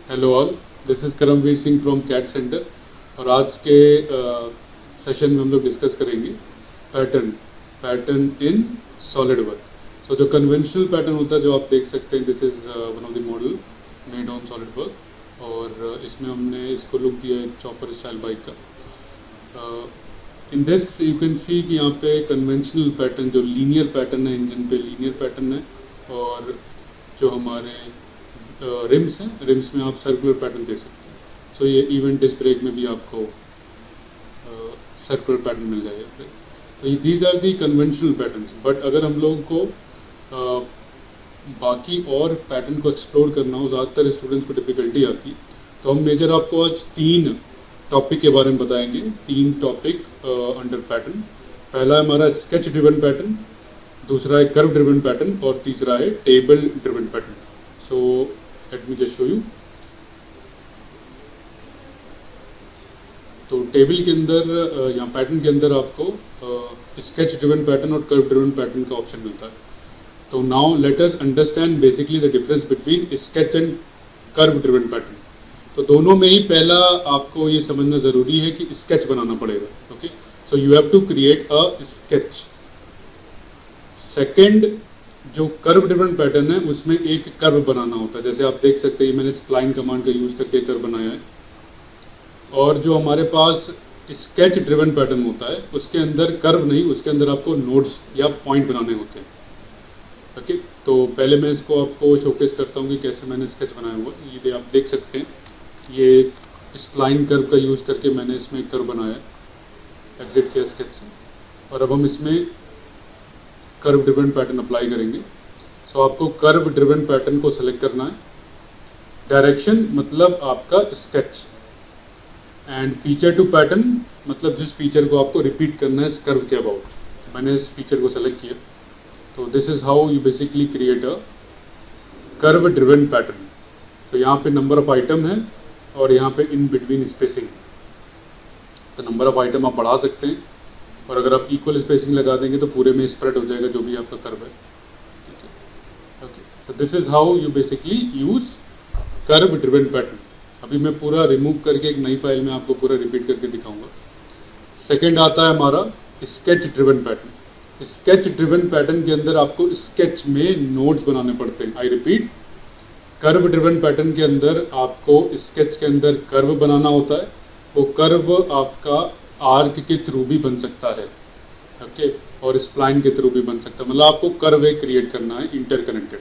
Hello all, this is Karamvir Singh from CAD centre. और आज के सेशन में हम लोग डिस्कस करेंगे pattern pattern in SolidWorks. So जो कन्वेंशनल पैटर्न होता है जो आप देख सकते हैं, this is one of the model made on solid work. और इसमें हमने इसको लुक दिया है चॉपर स्टाइल बाइक का। In this you can see कि यहाँ पे कन्वेंशनल पैटर्न जो लीनियर पैटर्न है, इंजन पे लीनियर पैटर्न है। और जो हमारे रिम्स हैं, रिम्स में आप सर्कुलर पैटर्न दे सकते हैं। सो ये इवेंट डिस्क ब्रेक में भी आपको सर्कुलर पैटर्न मिल जाएगा। तो these are the conventional patterns. But अगर हम लोगों को बाकी और पैटर्न को एक्सप्लोर करना हो, ज़्यादातर स्टूडेंट्स को डिफ़िकल्टी आती, तो हम मेजर आपको आज 3 टॉपिक के बारे में बताएंगे। 3 टॉपिक अंडर पैटर्न। पहला है हमारा स्केच ड्रिवन पैटर्न, दूसरा है कर्व ड्रिवन पैटर्न और तीसरा है table driven pattern. So let me just show you. तो टेबल के अंदर या पैटर्न के अंदर आपको स्केच ड्रिवन पैटर्न और कर्व ड्रिवन पैटर्न का ऑप्शन मिलता है। तो now let us understand basically the difference between sketch and curve driven pattern. तो दोनों में ही पहला आपको ये समझना ज़रूरी है कि स्केच बनाना पड़ेगा। Okay, so you have to create a sketch. Second, जो कर्व ड्रिवन पैटर्न है उसमें एक कर्व बनाना होता है। जैसे आप देख सकते हैं मैंने स्प्लाइन कमांड का यूज़ करके कर्व बनाया है। और जो हमारे पास स्केच ड्रिवन पैटर्न होता है उसके अंदर कर्व नहीं, उसके अंदर आपको नोड्स या पॉइंट बनाने होते हैं। ओके, तो पहले मैं इसको आपको शोकेस करता हूँ कि कैसे मैंने स्केच बनाया हुआ। ये आप देख सकते हैं, ये स्प्लाइन कर्व का यूज़ करके मैंने इसमें एक कर्व बनाया है, एग्जिट किया स्केच से। और अब हम इसमें कर्व ड्रिवन पैटर्न अप्लाई करेंगे। सो आपको कर्व ड्रिवन पैटर्न को सेलेक्ट करना है। डायरेक्शन मतलब आपका sketch, and feature to pattern मतलब जिस फीचर को आपको रिपीट करना है इस कर्व के अबाउट। मैंने इस फीचर को सेलेक्ट किया। तो this is how you basically create a curve driven pattern. तो यहाँ पे नंबर ऑफ आइटम है और यहाँ पे इन बिटवीन स्पेसिंग। तो नंबर ऑफ आइटम आप बढ़ा सकते हैं, और अगर आप इक्वल स्पेसिंग लगा देंगे तो पूरे में स्प्रेड हो जाएगा जो भी आपका कर्व है। Okay, so this is how you basically use curve driven pattern. अभी मैं पूरा रिमूव करके एक नई फाइल में आपको पूरा रिपीट करके दिखाऊंगा। सेकंड आता है हमारा sketch driven pattern. Sketch driven pattern के अंदर आपको स्केच में नोड्स बनाने पड़ते हैं। I repeat, curve driven pattern के अंदर आपको स्केच के अंदर कर्व बनाना होता है। वो कर्व आपका आर्क के थ्रू भी बन सकता है, ओके, और स्प्लाइन के थ्रू भी बन सकता है। मतलब आपको कर्व एक क्रिएट करना है इंटरकनेक्टेड।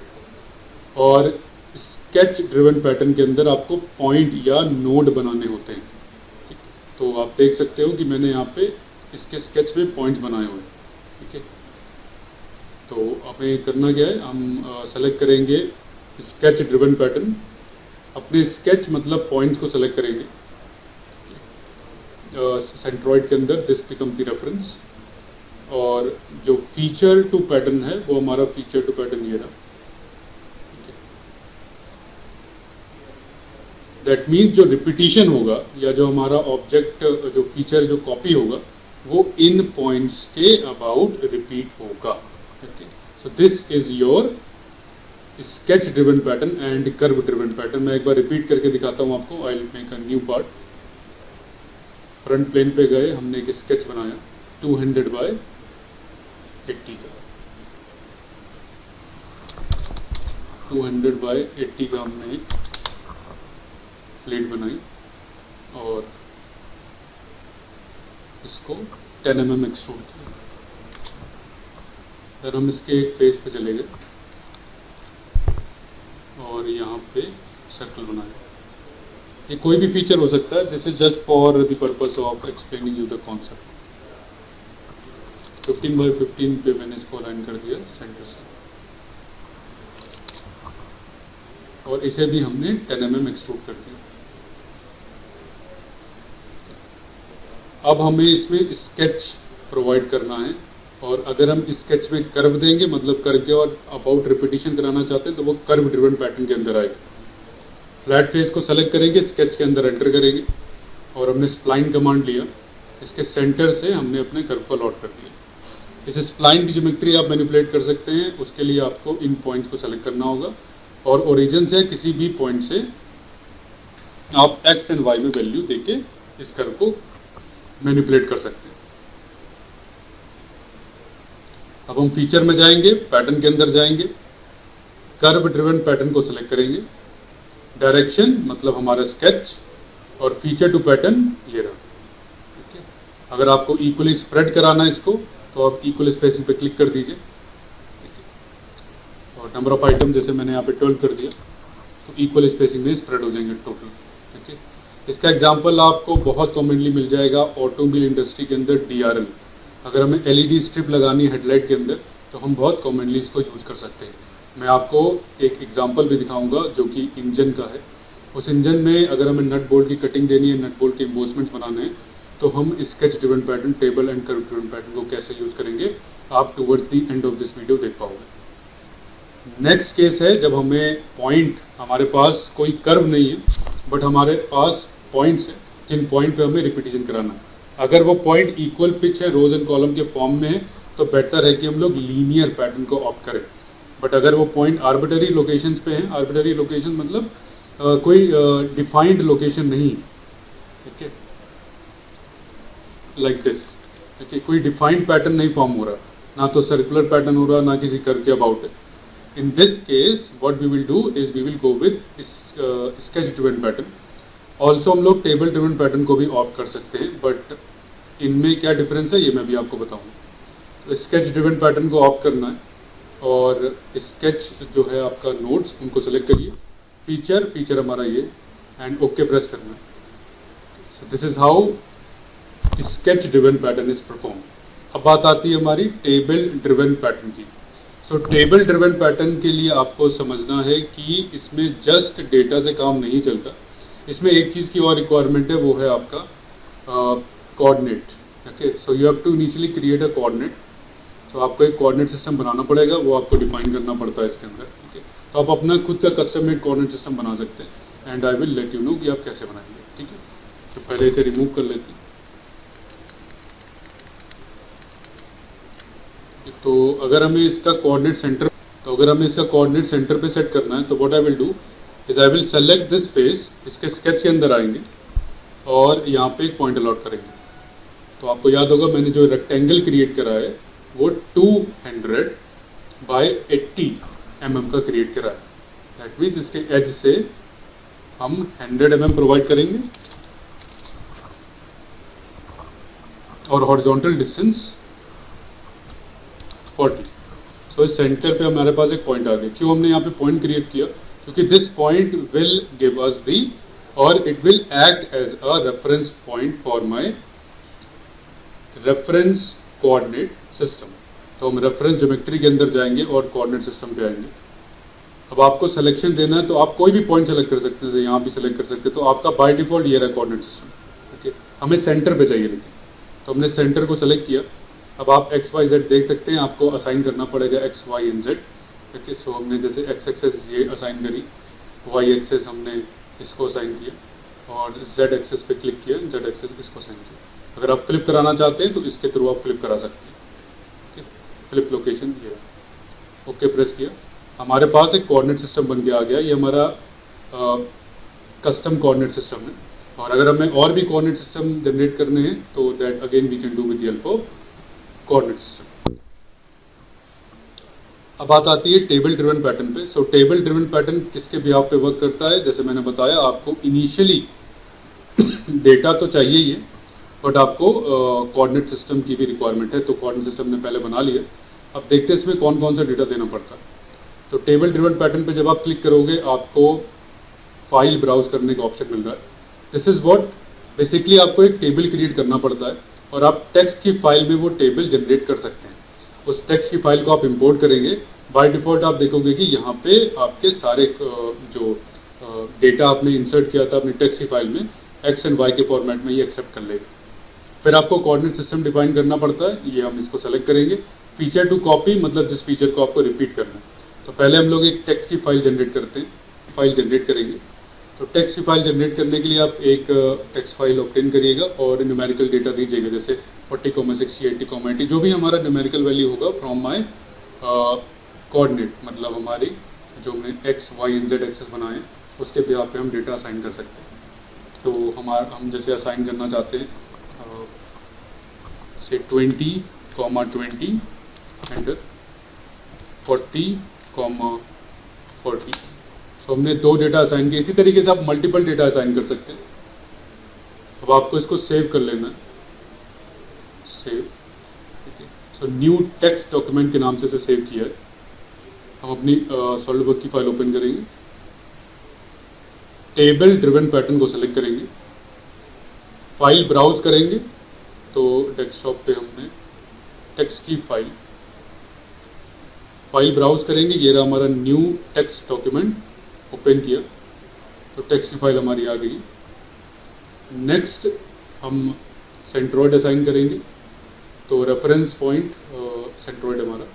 और स्केच ड्रिवन पैटर्न के अंदर आपको पॉइंट या नोड बनाने होते हैं। ठीक, तो आप देख सकते हो कि मैंने यहाँ पे इसके स्केच में पॉइंट्स बनाए हुए हैं। ठीक है, तो हमें करना क्या है, हम सेलेक्ट करेंगे स्केच ड्रिवन पैटर्न। अपने स्केच मतलब पॉइंट्स को सेलेक्ट करेंगे सेंट्रॉइड के अंदर, दिस बिकम द रेफरेंस। और जो फीचर टू पैटर्न है वो हमारा फीचर टू पैटर्न ये रहा। दैट मीन्स जो रिपीटिशन होगा या जो हमारा ऑब्जेक्ट जो फीचर जो कॉपी होगा वो इन पॉइंट्स के अबाउट रिपीट होगा। सो this is your sketch driven pattern and curve driven pattern. मैं एक बार रिपीट करके दिखाता हूँ आपको। I will make a new part. Front plane पे गए, हमने एक स्केच बनाया 200 बाय 80 का। 200 बाय 80 का हमने एक प्लेट बनाई और इसको 10 mm एक्सट्रूड किया। फिर हम इसके एक पेज पे चले गए और यहाँ पे सर्कल बनाया। ये कोई भी फीचर हो सकता है। This is just for the purpose of explaining you the concept. 15 by 15 पे मैंने इसको अलाइन कर दिया सेंटर से, और इसे भी हमने 10 mm एक्सट्रूड कर दिया। अब हमें इसमें स्केच प्रोवाइड करना है, और अगर हम स्केच में कर्व देंगे मतलब करके और अबाउट रिपीटिशन कराना चाहते हैं तो वो कर्व ड्रिवन पैटर्न के अंदर आएगा। फ्लैट फेस को सेलेक्ट करेंगे, स्केच के अंदर एंटर करेंगे, और हमने स्प्लाइन कमांड लिया। इसके सेंटर से हमने अपने कर्व को लॉट कर दिया। इस स्प्लाइन की ज्योमेट्री आप मैनिपुलेट कर सकते हैं। उसके लिए आपको इन पॉइंट्स को सेलेक्ट करना होगा और ओरिजिन से किसी भी पॉइंट से आप एक्स एंड वाई में वैल्यू देके इस कर्व को मैनिपुलेट कर सकते हैं। अब हम फीचर में जाएंगे, पैटर्न के अंदर जाएंगे, कर्व ड्रिवन पैटर्न को सिलेक्ट करेंगे, डायरेक्शन मतलब हमारा स्केच, और फीचर टू पैटर्न ये रहा। ठीक है, अगर आपको इक्वली स्प्रेड कराना है इसको तो आप इक्वल स्पेसिंग पे क्लिक कर दीजिए। और नंबर ऑफ आइटम जैसे मैंने यहाँ पे 12 कर दिया तो इक्वल स्पेसिंग में स्प्रेड हो जाएंगे टोटल। ठीक है, इसका एग्जांपल आपको बहुत कॉमनली मिल जाएगा ऑटोमोबाइल इंडस्ट्री के अंदर DRL। अगर हमें LED स्ट्रिप लगानी है हेडलाइट के अंदर तो हम बहुत कॉमनली इसको यूज़ कर सकते हैं। मैं आपको एक एग्जांपल भी दिखाऊंगा जो कि इंजन का है। उस इंजन में अगर हमें नट बोल्ट की कटिंग देनी है, नट बोल्ट के एम्बोसमेंट्स बनाने हैं, तो हम sketch driven pattern, table and curve driven pattern को कैसे यूज़ करेंगे आप towards the end of this video देख पाओगे। नेक्स्ट केस है जब हमें पॉइंट, हमारे पास कोई कर्व नहीं है बट हमारे पास पॉइंट्स हैं जिन पॉइंट पे हमें रिपीटिशन कराना है। अगर वो पॉइंट इक्वल पिच है, रोज एंड कॉलम के फॉर्म में है, तो बेटर है कि हम लोग लीनियर पैटर्न को ऑप्ट करें। बट अगर वो पॉइंट आर्बिटरी लोकेशंस पे हैं, आर्बिटरी लोकेशन मतलब कोई डिफाइंड लोकेशन नहीं, ठीक है, लाइक दिस, ठीक है, कोई डिफाइंड पैटर्न नहीं फॉर्म हो रहा, ना तो सर्कुलर पैटर्न हो रहा, ना किसी कर्व के अबाउट है। In this case what we will do is we will go with sketch driven pattern. Also हम लोग टेबल ड्रिवन पैटर्न को भी ऑप्ट कर सकते हैं, बट इनमें क्या डिफरेंस है ये मैं भी आपको बताऊंगा। तो स्केच ड्रिवन पैटर्न को ऑप्ट करना है और स्केच जो है आपका नोट्स उनको सेलेक्ट करिए, फीचर हमारा ये, एंड ओके प्रेस करना है। सो this is how sketch driven pattern is perform. अब बात आती है हमारी टेबल ड्रिवन पैटर्न की। सो टेबल ड्रिवन पैटर्न के लिए आपको समझना है कि इसमें जस्ट डेटा से काम नहीं चलता, इसमें एक चीज़ की और रिक्वायरमेंट है, वो है आपका coordinate. Okay, so you have to initially create a coordinate. तो आपको एक कोऑर्डिनेट सिस्टम बनाना पड़ेगा, वो आपको डिफाइन करना पड़ता है इसके अंदर। ठीक है, तो आप अपना खुद का कस्टम मेड कोऑर्डिनेट सिस्टम बना सकते हैं, and I will let you know कि आप कैसे बनाएंगे। ठीक है, तो पहले इसे रिमूव कर लेते हैं। तो अगर हमें इसका कोऑर्डिनेट सेंटर पे सेट करना है तो what I will do is I will select this face, इसके स्केच के अंदर आएंगे और यहाँ पे एक पॉइंट अलॉट करेंगे। तो आपको याद होगा मैंने जो रेक्टेंगल क्रिएट करा है वो 200 बाय 80 mm का क्रिएट करा है। दैट मीन्स इसके एज से हम 100 mm प्रोवाइड करेंगे और हॉरिजॉन्टल डिस्टेंस 40। सो इस सेंटर पे हमारे पास एक पॉइंट आ गया। क्यों हमने यहाँ पे पॉइंट क्रिएट किया? क्योंकि this point will give us the, और it will act as a reference point for my reference coordinate system. तो हम रेफरेंस ज्योमेट्री के अंदर जाएंगे और कोऑर्डिनेट सिस्टम पे आएंगे। अब आपको सिलेक्शन देना है तो आप कोई भी पॉइंट सेलेक्ट कर सकते हैं, यहाँ भी सेलेक्ट कर सकते हैं। तो आपका बाय डिफॉल्ट ये रहा कोऑर्डिनेट सिस्टम। ओके, हमें सेंटर पे चाहिए लेकिन, तो हमने सेंटर को सेलेक्ट किया। अब आप एक्स वाई जेड देख सकते हैं, आपको असाइन करना पड़ेगा एक्स वाई एंड जेड। ठीक है, सो हमने जैसे एक्स एक्सेस ये असाइन करी, वाई एक्सेस हमने इसको असाइन किया, और जेड एक्सेस पे क्लिक किया, जेड एक्सेस इसको असाइन किया। अगर आप फ्लिप कराना चाहते हैं तो इसके थ्रू आप फ्लिप करा सकते हैं। ठीक है, फ्लिप लोकेशन ये, ओके प्रेस किया, हमारे पास एक कोऑर्डिनेट सिस्टम बन के आ गया। ये हमारा कस्टम कोऑर्डिनेट सिस्टम है। और अगर हमें और भी कोऑर्डिनेट सिस्टम जनरेट करने हैं तो that again we can do with the help of coordinate system. अब बात आती है टेबल ड्रिवन पैटर्न पे। सो टेबल ड्रिवन पैटर्न किसके बिहाफ पे वर्क करता है? जैसे मैंने बताया, आपको इनिशियली डेटा तो चाहिए ही है, बट आपको कोऑर्डिनेट सिस्टम की भी रिक्वायरमेंट है। तो कोऑर्डिनेट सिस्टम ने पहले बना लिया। अब देखते हैं इसमें कौन कौन सा डेटा देना पड़ता है। तो टेबल ड्रिवन पैटर्न पे जब आप क्लिक करोगे आपको फाइल ब्राउज करने का ऑप्शन मिल रहा है। दिस इज व्हाट बेसिकली आपको एक टेबल क्रिएट करना पड़ता है और आप टेक्स्ट की फाइल में वो टेबल जनरेट कर सकते हैं। उस टेक्स्ट की फाइल को आप इंपोर्ट करेंगे। बाय डिफॉल्ट आप देखोगे कि यहाँ पे आपके सारे जो डेटा आपने इंसर्ट किया था अपनी टेक्स्ट की फाइल में एक्स एंड वाई के फॉर्मेट में ये एक्सेप्ट कर लेगा। फिर आपको कोऑर्डिनेट सिस्टम डिफाइन करना पड़ता है, ये हम इसको सेलेक्ट करेंगे। फीचर टू कॉपी मतलब जिस फीचर को आपको रिपीट करना है। तो पहले हम लोग एक टेक्स्ट की फाइल जनरेट करते हैं, फाइल जनरेट करेंगे। तो टेक्स्ट की फाइल जनरेट करने के लिए आप एक टेक्स्ट फाइल ऑब्टेन करिएगा और न्यूमेरिकल डेटा दीजिएगा, जैसे 40,60, 80,80 जो भी हमारा न्यूमेरिकल वैल्यू होगा फ्रॉम माय कोऑर्डिनेट, मतलब हमारी जो हमने X Y and Z axes बनाए उसके बिहाफ पे हम डेटा असाइन कर सकते हैं। तो हम जैसे असाइन करना चाहते हैं से 20,20 एंड 40,40। तो हमने 2 डेटा असाइन किए। इसी तरीके से आप मल्टीपल डेटा असाइन कर सकते हैं। अब आपको इसको सेव कर लेना है, सेव, ठीक है। सो न्यू टेक्स्ट डॉक्यूमेंट के नाम से इसे सेव किया है। हम अपनी सॉलिडवर्क की फाइल ओपन करेंगे, टेबल ड्रिवन पैटर्न को सेलेक्ट करेंगे, फाइल ब्राउज करेंगे तो डेस्कटॉप पे हमने टेक्स्ट की फाइल ब्राउज करेंगे। ये रहा हमारा न्यू टेक्स्ट डॉक्यूमेंट, ओपन किया तो टेक्स्ट की फाइल हमारी आ गई। नेक्स्ट हम सेंट्रोइड असाइन करेंगे, तो रेफरेंस पॉइंट सेंट्रोइड हमारा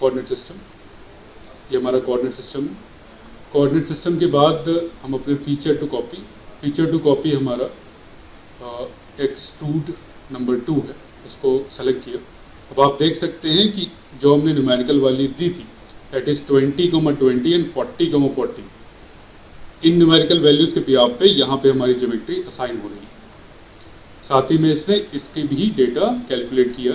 कोऑर्डिनेट सिस्टम, ये हमारा कोऑर्डिनेट सिस्टम है। कोऑर्डिनेट सिस्टम के बाद हम अपने फीचर टू कॉपी हमारा एक्सट्रूड नंबर 2 है, इसको सेलेक्ट किया। अब आप देख सकते हैं कि जो हमने न्यूमेरिकल वैल्यू दी थी that is 20,20 and 40,40, in numerical values के बिहाफ पे यहाँ पे हमारी ज्योमेट्री असाइन हो रही है। साथ ही में इसने इसके भी डेटा कैलकुलेट किया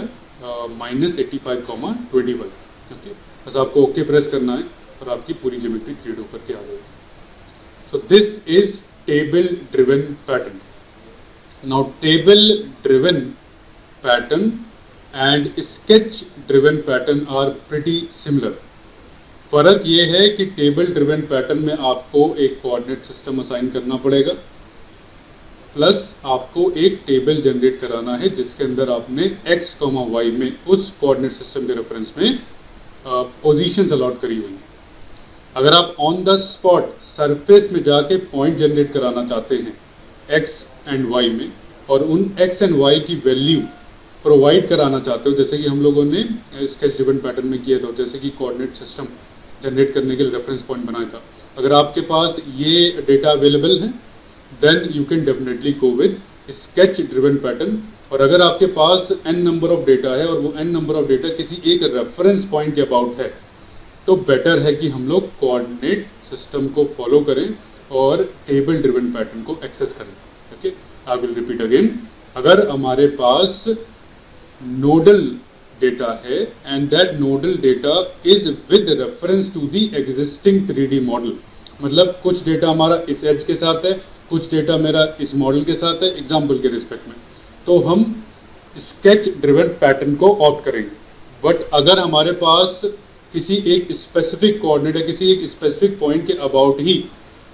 -85,21, ओके। बस आपको ओके प्रेस करना है और आपकी पूरी ज्योमेट्री क्रिएट होकर के आ जाएगी। So this is table driven pattern. Now table driven pattern and sketch driven pattern are pretty similar. फ़र्क ये है कि टेबल ड्रिवन पैटर्न में आपको एक कोऑर्डिनेट सिस्टम असाइन करना पड़ेगा, प्लस आपको एक टेबल जनरेट कराना है जिसके अंदर आपने x, y में उस कोऑर्डिनेट सिस्टम के रेफरेंस में पोजीशंस अलॉट करी हुई हैं। अगर आप ऑन द स्पॉट सरफेस में जाके पॉइंट जनरेट कराना चाहते हैं x एंड y में, और उन x एंड y की वैल्यू प्रोवाइड कराना चाहते हो, जैसे कि हम लोगों ने स्केच ड्रिवन पैटर्न में किया था, जैसे कि कोऑर्डिनेट सिस्टम जनरेट करने के लिए रेफरेंस पॉइंट बनाया था। अगर आपके पास ये डेटा अवेलेबल है then you can definitely go with sketch driven pattern. और अगर आपके पास n नंबर ऑफ डेटा है और वो n नंबर ऑफ डेटा किसी एक रेफरेंस पॉइंट के अबाउट है, तो बेटर है कि हम लोग कोऑर्डिनेट सिस्टम को फॉलो करें और टेबल ड्रिवन पैटर्न को एक्सेस करें, okay. I will repeat again, अगर हमारे पास नोडल डेटा है and that nodal data is with reference to the existing 3D model, मतलब कुछ डेटा हमारा इस एज के साथ है, कुछ डेटा मेरा इस मॉडल के साथ है एग्जाम्पल के रिस्पेक्ट में, तो हम स्केच ड्रिवन पैटर्न को ऑप्ट करेंगे। बट अगर हमारे पास किसी एक स्पेसिफिक कोऑर्डिनेट है, किसी एक स्पेसिफिक पॉइंट के अबाउट ही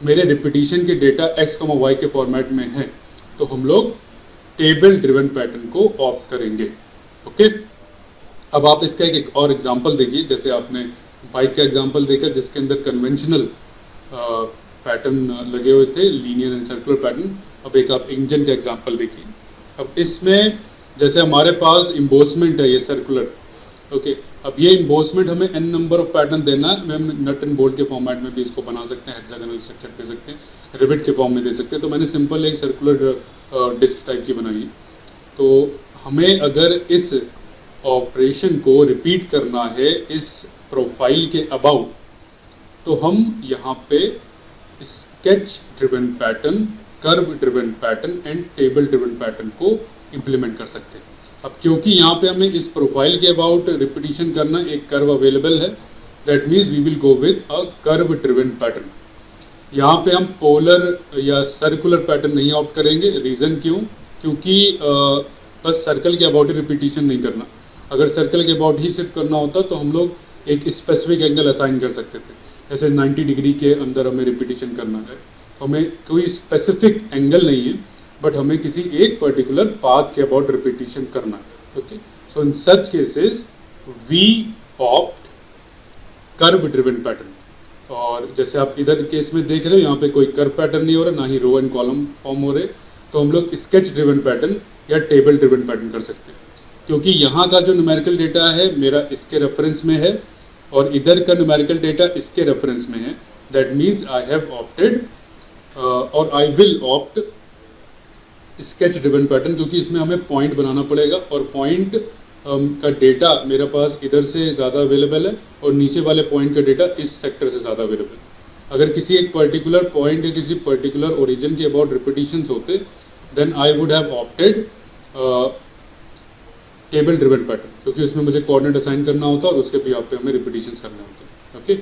मेरे रिपीटिशन के डेटा x, y के फॉर्मेट में है, तो हम लोग टेबल ड्रिवन पैटर्न को ऑप्ट करेंगे, ओके। अब आप इसका एक और एग्जांपल देखिए, जैसे आपने बाइक का एग्जांपल देखा जिसके अंदर कन्वेंशनल पैटर्न लगे हुए थे, लीनियर एंड सर्कुलर पैटर्न। अब एक आप इंजन का एग्जांपल देखिए। अब इसमें जैसे हमारे पास इम्बोसमेंट है ये सर्कुलर, ओके। अब ये इम्बोसमेंट हमें n नंबर ऑफ पैटर्न देना है, हम नट एंड बोल्ट के फॉर्मेट में भी इसको बना सकते हैं, हेक्सागोनल स्ट्रक्चर दे सकते हैं, रिविट के फॉर्म में दे सकते हैं। तो मैंने सिंपल एक सर्कुलर डिस्क टाइप की बनाई। तो हमें अगर इस ऑपरेशन को रिपीट करना है इस प्रोफाइल के अबाउट, तो हम यहाँ पे sketch driven pattern, curve driven pattern and table driven pattern को इम्प्लीमेंट कर सकते हैं। अब क्योंकि यहाँ पे हमें इस प्रोफाइल के अबाउट रिपीटिशन करना, एक कर्व अवेलेबल है, that means we will go with a curve driven pattern. यहाँ पे हम पोलर या सर्कुलर पैटर्न नहीं ऑप्ट करेंगे। रीज़न क्यों? क्योंकि बस सर्कल के अबाउट ही रिपीटिशन नहीं करना। अगर सर्कल के अबाउट ही सिर्फ करना होता तो हम लोग एक स्पेसिफिक एंगल असाइन कर सकते थे, जैसे 90 डिग्री के अंदर हमें रिपीटिशन करना है, हमें कोई स्पेसिफिक एंगल नहीं है, बट हमें किसी एक पर्टिकुलर पाथ के अबाउट रिपीटिशन करना है, okay. So in such cases we opt curve driven pattern. और जैसे आप इधर केस में देख रहे हो, यहाँ पे कोई कर्व पैटर्न नहीं हो रहा, ना ही रो एंड कॉलम फॉर्म हो रहे, तो हम लोग स्केच ड्रिवन पैटर्न या टेबल ड्रिवन पैटर्न कर सकते हैं। क्योंकि यहाँ का जो न्यूमेरिकल डेटा है मेरा इसके रेफरेंस में है और इधर का न्यूमेरिकल डेटा इसके रेफरेंस में है, that means I have opted और I will opt sketch driven pattern, क्योंकि इसमें हमें पॉइंट बनाना पड़ेगा और पॉइंट का डेटा मेरे पास इधर से ज़्यादा अवेलेबल है और नीचे वाले पॉइंट का डेटा इस सेक्टर से ज़्यादा अवेलेबल है। अगर किसी एक पर्टिकुलर पॉइंट या किसी पर्टिकुलर ओरिजिन के अबाउट रिपीटिशंस होते, then I would have opted table driven pattern, क्योंकि उसमें मुझे कोऑर्डिनेट असाइन करना होता है और उसके भी पे हमें रिपीटिशंस करने होते हैं। ओके।